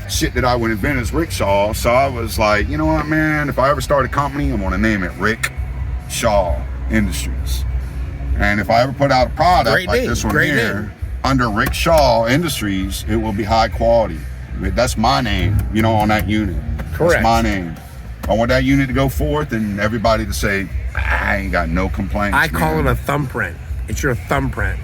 shit that I would invent is RickShaw. So I was like, you know what, man? If I ever start a company, I'm gonna name it RickShaw Industries. And if I ever put out a product like this one here under RickShaw Industries, it will be high quality. That's my name, you know, on that unit. Correct. That's my name. I want that unit to go forth and everybody to say, I ain't got no complaints. I call it a thumbprint. It's your thumbprint.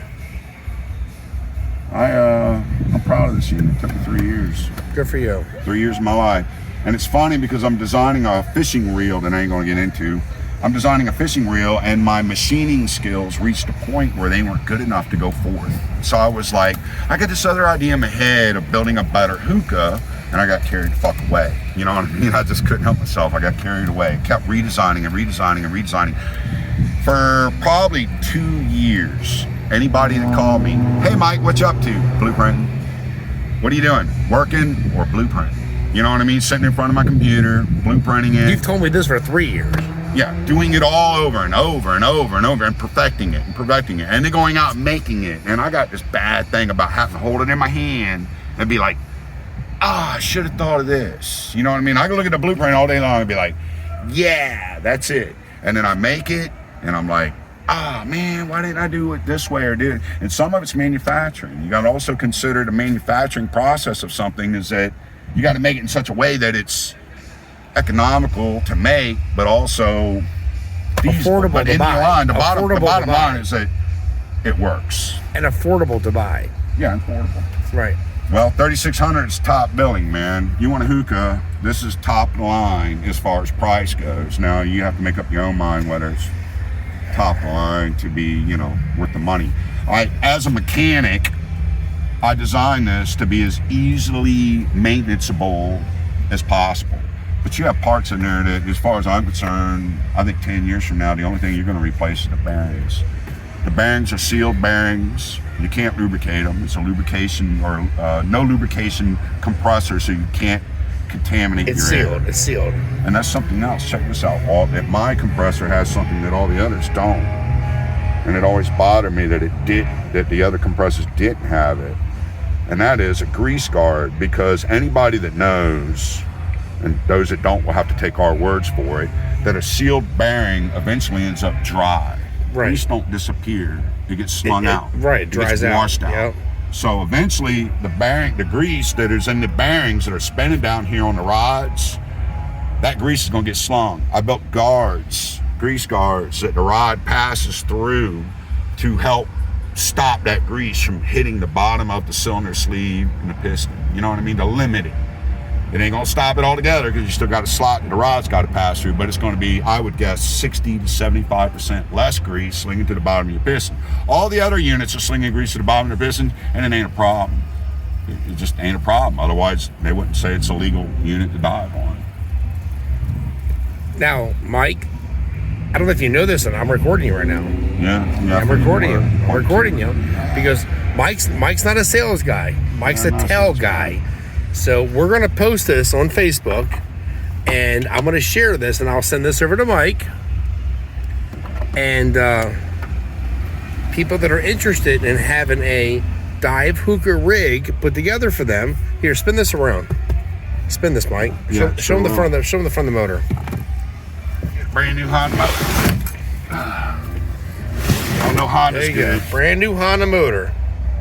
I'm proud of this unit. It took me 3 years. Good for you. 3 years of my life. And it's funny because I'm designing a fishing reel that I ain't gonna get into. I'm designing a fishing reel and my machining skills reached a point where they weren't good enough to go forth. So I was like, I got this other idea in my head of building a better hookah, and I got carried the fuck away. You know what I mean? I just couldn't help myself. I got carried away. Kept redesigning and redesigning and redesigning. For probably 2 years, anybody that called me, hey Mike, what you up to? Blueprinting. What are you doing? Working or blueprinting? You know what I mean? Sitting in front of my computer, blueprinting it. You've told me this for 3 years. Yeah, doing it all over and over and over and over and perfecting it and perfecting it. And then going out and making it. And I got this bad thing about having to hold it in my hand and be like, I should have thought of this. You know what I mean? I can look at the blueprint all day long and be like, yeah, that's it. And then I make it and I'm like, man, why didn't I do it this way or do it? And some of it's manufacturing. You got to also consider the manufacturing process of something is that you got to make it in such a way that it's economical to make, but also feasible. Affordable But to in buy. the bottom Affordable to buy. line is that it works. And affordable to buy. Yeah, affordable. Right. Well, 3,600 is top billing, man. You want a hookah, this is top line as far as price goes. Now, you have to make up your own mind whether it's top line to be, you know, worth the money. As a mechanic, I designed this to be as easily maintenanceable as possible. But you have parts in there that, as far as I'm concerned, I think 10 years from now, the only thing you're going to replace is the bearings. The bearings are sealed bearings. You can't lubricate them. It's a lubrication or no lubrication compressor, so you can't contaminate your air. It's sealed. And that's something else. Check this out. My compressor has something that all the others don't. And it always bothered me that the other compressors didn't have it. And that is a grease guard, because anybody that knows, and those that don't will have to take our words for it, that a sealed bearing eventually ends up dry. Right. Grease don't disappear. It gets slung out. Right, it dries out. Washed out. Yep. So eventually the grease that is in the bearings that are spinning down here on the rods, that grease is gonna get slung. I built grease guards that the rod passes through to help stop that grease from hitting the bottom of the cylinder sleeve and the piston. You know what I mean? To limit it. It ain't gonna stop it altogether because you still got a slot that the rod's got to pass through, but it's gonna be, I would guess, 60 to 75% less grease slinging to the bottom of your piston. All the other units are slinging grease to the bottom of their piston, and it ain't a problem. It just ain't a problem. Otherwise, they wouldn't say it's a legal unit to dive on. Now, Mike, I don't know if you know this, and I'm recording you right now. Yeah, I'm recording you. I'm recording you because Mike's not a sales guy. Mike's a tell guy. So we're going to post this on Facebook, and I'm going to share this, and I'll send this over to Mike. And people that are interested in having a dive hookah rig put together for them, here, spin this around. Spin this, Mike. Show them the front of the motor. Brand new Honda motor. Y'all know Honda's There you good. go. Brand new Honda motor.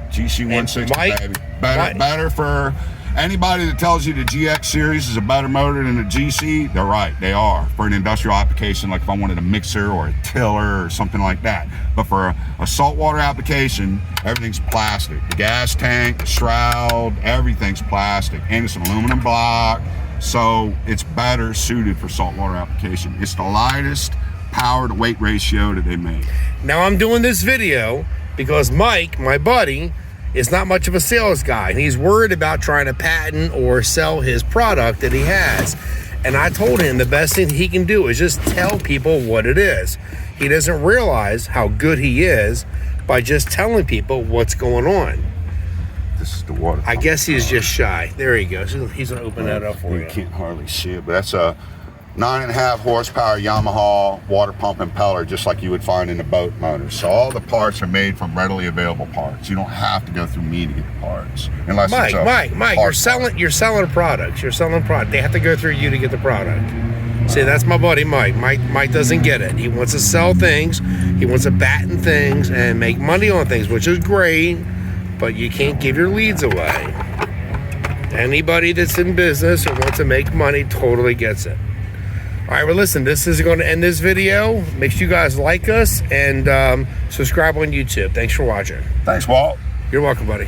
GC 160, Mike, baby. Better for anybody that tells you the GX series is a better motor than the GC, they're right. They are. For an industrial application, like if I wanted a mixer or a tiller or something like that. But for a saltwater application, everything's plastic. The gas tank, the shroud, everything's plastic. And it's an aluminum block. So it's better suited for saltwater application. It's the lightest power to weight ratio that they make. Now I'm doing this video because Mike, my buddy, is not much of a sales guy, and he's worried about trying to patent or sell his product that he has. And I told him the best thing he can do is just tell people what it is. He doesn't realize how good he is by just telling people what's going on. This is the water. I guess he's just shy. There he goes. He's gonna open that up for you. You can't hardly see it, but that's a 9.5 horsepower Yamaha water pump impeller, just like you would find in the boat motors. So all the parts are made from readily available parts. You don't have to go through me to get the parts, unless Mike, it's a Mike, you're selling products. You're selling product. They have to go through you to get the product. See, that's my buddy Mike. Mike doesn't get it. He wants to sell things. He wants to patent things and make money on things, which is great, but you can't give your leads away. Anybody that's in business or wants to make money totally gets it. All right, well, listen, this is going to end this video. Make sure you guys like us and subscribe on YouTube. Thanks for watching. Thanks, Walt. You're welcome, buddy.